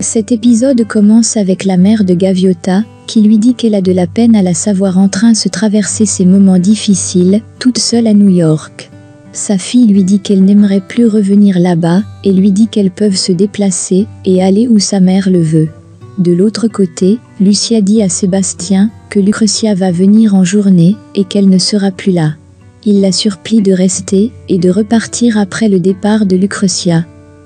Cet épisode commence avec la mère de Gaviota, qui lui dit qu'elle a de la peine à la savoir en train de se traverser ces moments difficiles, toute seule à New York. Sa fille lui dit qu'elle n'aimerait plus revenir là-bas, et lui dit qu'elles peuvent se déplacer, et aller où sa mère le veut. De l'autre côté, Lucia dit à Sébastien, que Lucretia va venir en journée, et qu'elle ne sera plus là. Il la supplie de rester, et de repartir après le départ de Lucretia.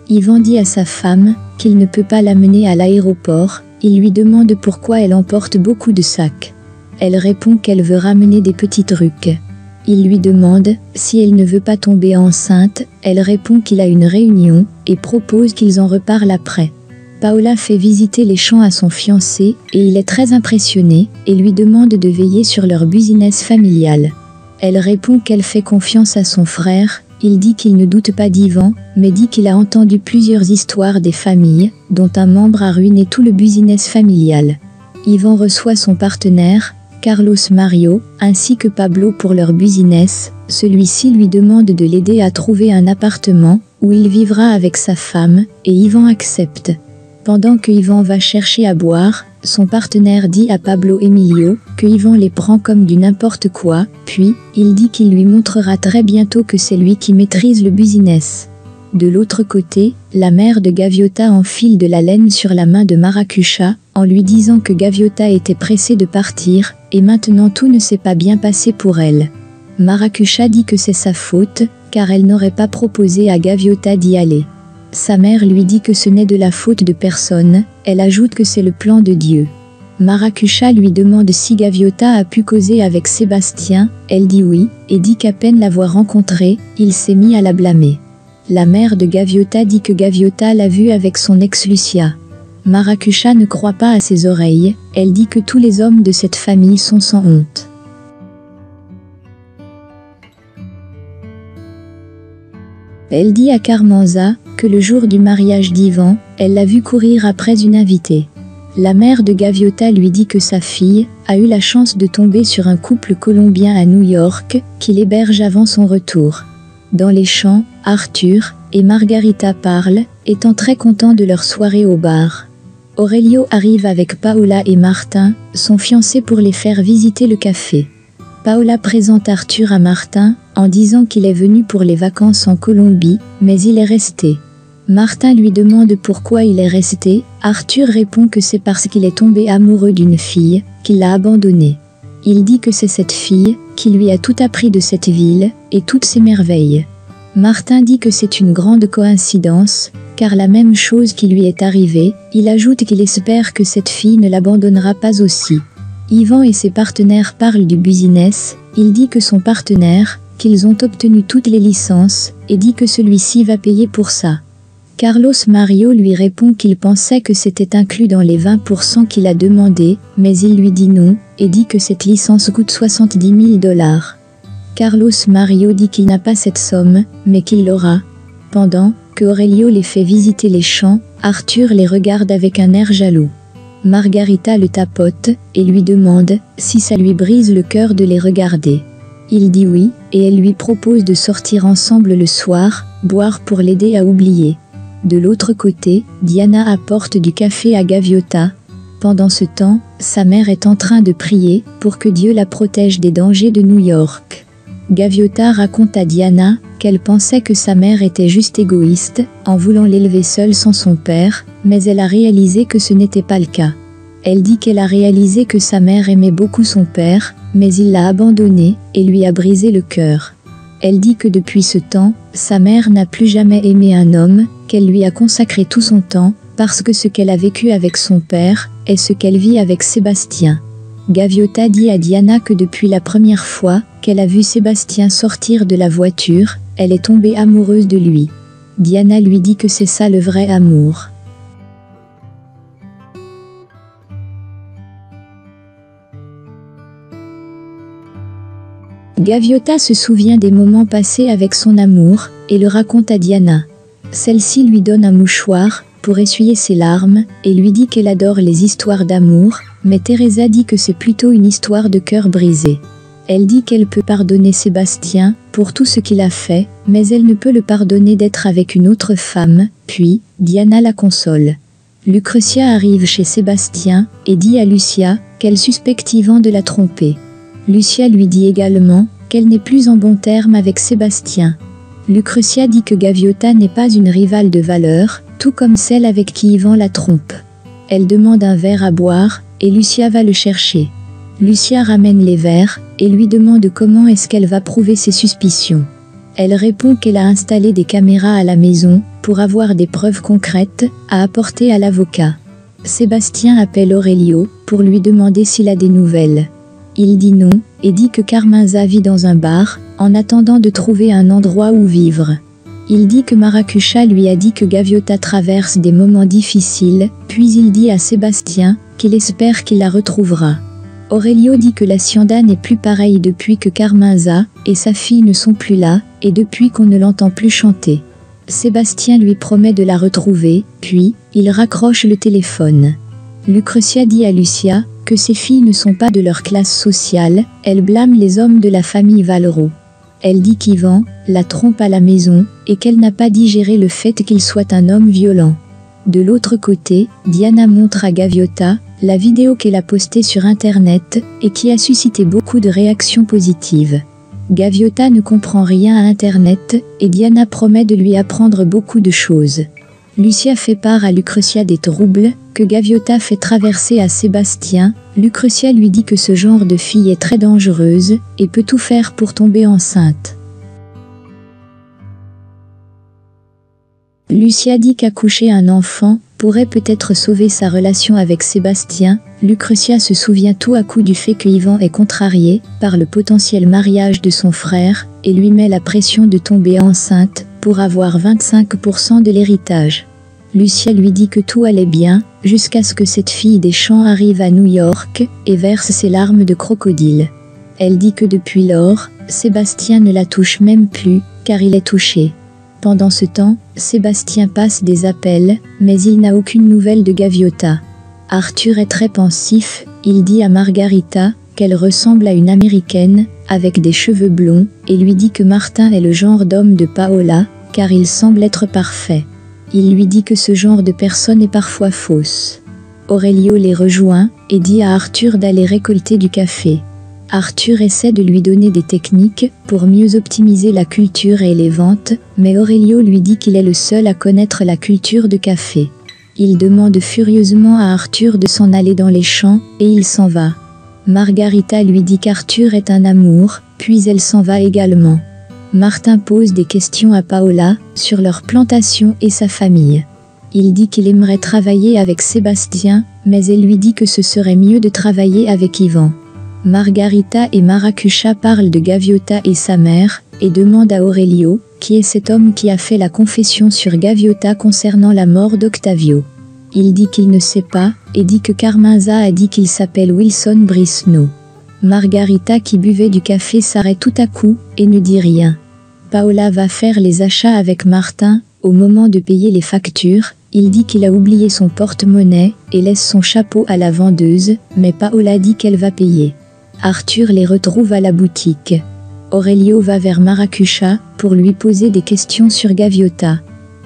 Yvan dit à sa femme, qu'il ne peut pas l'amener à l'aéroport, il lui demande pourquoi elle emporte beaucoup de sacs. Elle répond qu'elle veut ramener des petites ruques. Il lui demande, si elle ne veut pas tomber enceinte, elle répond qu'il a une réunion, et propose qu'ils en reparlent après. Paola fait visiter les champs à son fiancé, et il est très impressionné, et lui demande de veiller sur leur business familial. Elle répond qu'elle fait confiance à son frère, il dit qu'il ne doute pas d'Yvan, mais dit qu'il a entendu plusieurs histoires des familles, dont un membre a ruiné tout le business familial. Yvan reçoit son partenaire, Carlos Mario, ainsi que Pablo pour leur business, celui-ci lui demande de l'aider à trouver un appartement, où il vivra avec sa femme, et Yvan accepte. Pendant que Yvan va chercher à boire, son partenaire dit à Pablo Emilio que Yvan les prend comme du n'importe quoi, puis il dit qu'il lui montrera très bientôt que c'est lui qui maîtrise le business. De l'autre côté, la mère de Gaviota enfile de la laine sur la main de Maracucha, en lui disant que Gaviota était pressée de partir, et maintenant tout ne s'est pas bien passé pour elle. Maracucha dit que c'est sa faute, car elle n'aurait pas proposé à Gaviota d'y aller. Sa mère lui dit que ce n'est de la faute de personne, elle ajoute que c'est le plan de Dieu. Maracucha lui demande si Gaviota a pu causer avec Sébastien, elle dit oui, et dit qu'à peine l'avoir rencontré, il s'est mis à la blâmer. La mère de Gaviota dit que Gaviota l'a vu avec son ex Lucia. Maracucha ne croit pas à ses oreilles, elle dit que tous les hommes de cette famille sont sans honte. Elle dit à Carmenza que le jour du mariage d'Yvan, elle l'a vu courir après une invitée. La mère de Gaviota lui dit que sa fille a eu la chance de tomber sur un couple colombien à New York, qui l'héberge avant son retour. Dans les champs, Arthur et Margarita parlent, étant très contents de leur soirée au bar. Aurelio arrive avec Paola et Martin, son fiancé, pour les faire visiter le café. Paola présente Arthur à Martin, en disant qu'il est venu pour les vacances en Colombie, mais il est resté. Martin lui demande pourquoi il est resté, Arthur répond que c'est parce qu'il est tombé amoureux d'une fille, qu'il l'a abandonnée. Il dit que c'est cette fille, qui lui a tout appris de cette ville, et toutes ses merveilles. Martin dit que c'est une grande coïncidence, car la même chose qui lui est arrivée, il ajoute qu'il espère que cette fille ne l'abandonnera pas aussi. Yvan et ses partenaires parlent du business, il dit que son partenaire, qu'ils ont obtenu toutes les licences, et dit que celui-ci va payer pour ça. Carlos Mario lui répond qu'il pensait que c'était inclus dans les 20% qu'il a demandé, mais il lui dit non, et dit que cette licence coûte $70 000. Carlos Mario dit qu'il n'a pas cette somme, mais qu'il l'aura. Pendant que Aurelio les fait visiter les champs, Arthur les regarde avec un air jaloux. Margarita le tapote, et lui demande si ça lui brise le cœur de les regarder. Il dit oui, et elle lui propose de sortir ensemble le soir, boire pour l'aider à oublier. De l'autre côté, Diana apporte du café à Gaviota. Pendant ce temps, sa mère est en train de prier pour que Dieu la protège des dangers de New York. Gaviota raconte à Diana qu'elle pensait que sa mère était juste égoïste, en voulant l'élever seule sans son père, mais elle a réalisé que ce n'était pas le cas. Elle dit qu'elle a réalisé que sa mère aimait beaucoup son père, mais il l'a abandonnée et lui a brisé le cœur. Elle dit que depuis ce temps, sa mère n'a plus jamais aimé un homme, qu'elle lui a consacré tout son temps, parce que ce qu'elle a vécu avec son père est ce qu'elle vit avec Sébastien. Gaviota dit à Diana que depuis la première fois qu'elle a vu Sébastien sortir de la voiture, elle est tombée amoureuse de lui. Diana lui dit que c'est ça le vrai amour. Gaviota se souvient des moments passés avec son amour, et le raconte à Diana. Celle-ci lui donne un mouchoir, pour essuyer ses larmes, et lui dit qu'elle adore les histoires d'amour, mais Teresa dit que c'est plutôt une histoire de cœur brisé. Elle dit qu'elle peut pardonner Sébastien, pour tout ce qu'il a fait, mais elle ne peut le pardonner d'être avec une autre femme, puis, Diana la console. Lucretia arrive chez Sébastien et dit à Lucia qu'elle suspecte Yvan de la tromper. Lucia lui dit également qu'elle n'est plus en bons termes avec Sébastien. Lucretia dit que Gaviota n'est pas une rivale de valeur, tout comme celle avec qui Yvan la trompe. Elle demande un verre à boire et Lucia va le chercher. Lucia ramène les verres et lui demande comment est-ce qu'elle va prouver ses suspicions. Elle répond qu'elle a installé des caméras à la maison pour avoir des preuves concrètes à apporter à l'avocat. Sébastien appelle Aurelio pour lui demander s'il a des nouvelles. Il dit non et dit que Carmenza vit dans un bar en attendant de trouver un endroit où vivre. Il dit que Maracucha lui a dit que Gaviota traverse des moments difficiles, puis il dit à Sébastien qu'il espère qu'il la retrouvera. Aurelio dit que l'Hacienda n'est plus pareille depuis que Carmenza et sa fille ne sont plus là, et depuis qu'on ne l'entend plus chanter. Sébastien lui promet de la retrouver, puis il raccroche le téléphone. Lucretia dit à Lucia que ses filles ne sont pas de leur classe sociale, elle blâme les hommes de la famille Valero. Elle dit qu'Yvan la trompe à la maison et qu'elle n'a pas digéré le fait qu'il soit un homme violent. De l'autre côté, Diana montre à Gaviota la vidéo qu'elle a postée sur internet et qui a suscité beaucoup de réactions positives. Gaviota ne comprend rien à internet et Diana promet de lui apprendre beaucoup de choses. Lucia fait part à Lucretia des troubles que Gaviota fait traverser à Sébastien. Lucretia lui dit que ce genre de fille est très dangereuse et peut tout faire pour tomber enceinte. Lucia dit qu'accoucher un enfant pourrait peut-être sauver sa relation avec Sébastien. Lucretia se souvient tout à coup du fait que Yvan est contrarié par le potentiel mariage de son frère et lui met la pression de tomber enceinte pour avoir 25% de l'héritage. Lucia lui dit que tout allait bien, jusqu'à ce que cette fille des champs arrive à New York et verse ses larmes de crocodile. Elle dit que depuis lors, Sébastien ne la touche même plus, car il est touché. Pendant ce temps, Sébastien passe des appels, mais il n'a aucune nouvelle de Gaviota. Arthur est très pensif, il dit à Margarita qu'elle ressemble à une américaine, avec des cheveux blonds, et lui dit que Martin est le genre d'homme de Paola, car il semble être parfait. Il lui dit que ce genre de personne est parfois fausse. Aurelio les rejoint et dit à Arthur d'aller récolter du café. Arthur essaie de lui donner des techniques pour mieux optimiser la culture et les ventes, mais Aurelio lui dit qu'il est le seul à connaître la culture de café. Il demande furieusement à Arthur de s'en aller dans les champs, et il s'en va. Margarita lui dit qu'Arthur est un amour, puis elle s'en va également. Martin pose des questions à Paola sur leur plantation et sa famille. Il dit qu'il aimerait travailler avec Sébastien, mais elle lui dit que ce serait mieux de travailler avec Yvan. Margarita et Maracucha parlent de Gaviota et sa mère, et demandent à Aurelio qui est cet homme qui a fait la confession sur Gaviota concernant la mort d'Octavio. Il dit qu'il ne sait pas, et dit que Carmenza a dit qu'il s'appelle Wilson Brisno. Margarita qui buvait du café s'arrête tout à coup, et ne dit rien. Paola va faire les achats avec Martin. Au moment de payer les factures, il dit qu'il a oublié son porte-monnaie, et laisse son chapeau à la vendeuse, mais Paola dit qu'elle va payer. Arthur les retrouve à la boutique. Aurelio va vers Maracucha pour lui poser des questions sur Gaviota.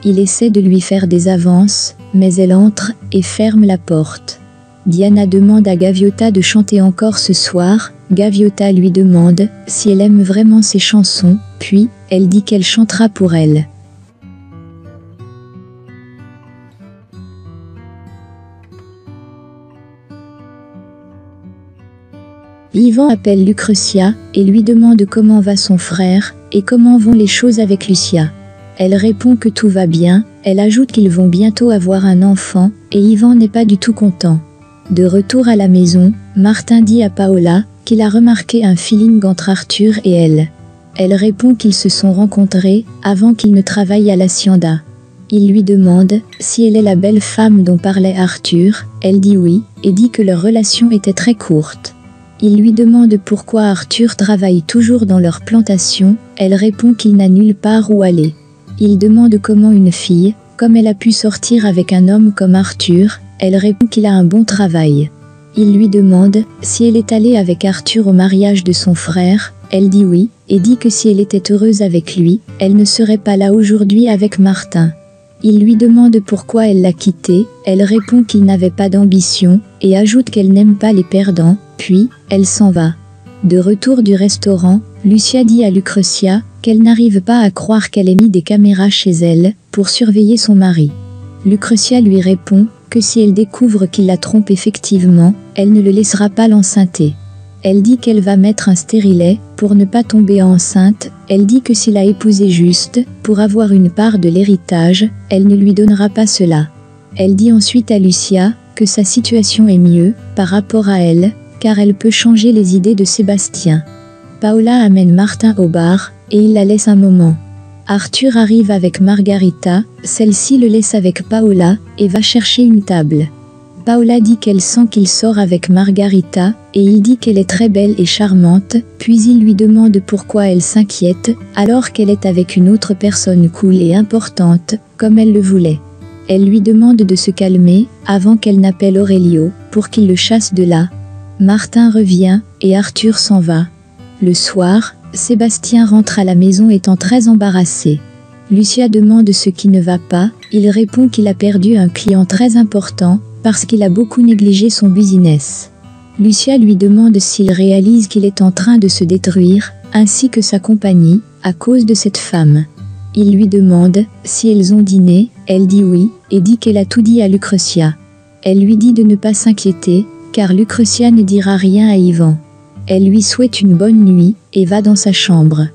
Il essaie de lui faire des avances, mais elle entre et ferme la porte. Diana demande à Gaviota de chanter encore ce soir. Gaviota lui demande si elle aime vraiment ses chansons, puis elle dit qu'elle chantera pour elle. Yvan appelle Lucretia et lui demande comment va son frère et comment vont les choses avec Lucia. Elle répond que tout va bien, elle ajoute qu'ils vont bientôt avoir un enfant et Yvan n'est pas du tout content. De retour à la maison, Martin dit à Paola qu'il a remarqué un feeling entre Arthur et elle. Elle répond qu'ils se sont rencontrés avant qu'ils ne travaillent à l'Hacienda. Il lui demande si elle est la belle femme dont parlait Arthur, elle dit oui et dit que leur relation était très courte. Il lui demande pourquoi Arthur travaille toujours dans leur plantation, elle répond qu'il n'a nulle part où aller. Il demande comment une fille, comme elle a pu sortir avec un homme comme Arthur, elle répond qu'il a un bon travail. Il lui demande si elle est allée avec Arthur au mariage de son frère, elle dit oui, et dit que si elle était heureuse avec lui, elle ne serait pas là aujourd'hui avec Martin. Il lui demande pourquoi elle l'a quitté, elle répond qu'il n'avait pas d'ambition, et ajoute qu'elle n'aime pas les perdants, puis, elle s'en va. De retour du restaurant, Lucia dit à Lucrezia qu'elle n'arrive pas à croire qu'elle ait mis des caméras chez elle pour surveiller son mari. Lucrezia lui répond que si elle découvre qu'il la trompe effectivement, elle ne le laissera pas l'enceinter. Elle dit qu'elle va mettre un stérilet pour ne pas tomber enceinte. Elle dit que s'il a épousé juste pour avoir une part de l'héritage, elle ne lui donnera pas cela. Elle dit ensuite à Lucia que sa situation est mieux par rapport à elle, car elle peut changer les idées de Sébastien. Paola amène Martin au bar, et il la laisse un moment. Arthur arrive avec Margarita, celle-ci le laisse avec Paola, et va chercher une table. Paola dit qu'elle sent qu'il sort avec Margarita, et il dit qu'elle est très belle et charmante, puis il lui demande pourquoi elle s'inquiète, alors qu'elle est avec une autre personne cool et importante, comme elle le voulait. Elle lui demande de se calmer, avant qu'elle n'appelle Aurelio, pour qu'il le chasse de là. Martin revient, et Arthur s'en va. Le soir, Sébastien rentre à la maison étant très embarrassé. Lucia demande ce qui ne va pas, il répond qu'il a perdu un client très important, parce qu'il a beaucoup négligé son business. Lucia lui demande s'il réalise qu'il est en train de se détruire, ainsi que sa compagnie, à cause de cette femme. Il lui demande si elles ont dîné, elle dit oui, et dit qu'elle a tout dit à Lucrezia. Elle lui dit de ne pas s'inquiéter, car Lucrezia ne dira rien à Ivan. Elle lui souhaite une bonne nuit, et va dans sa chambre.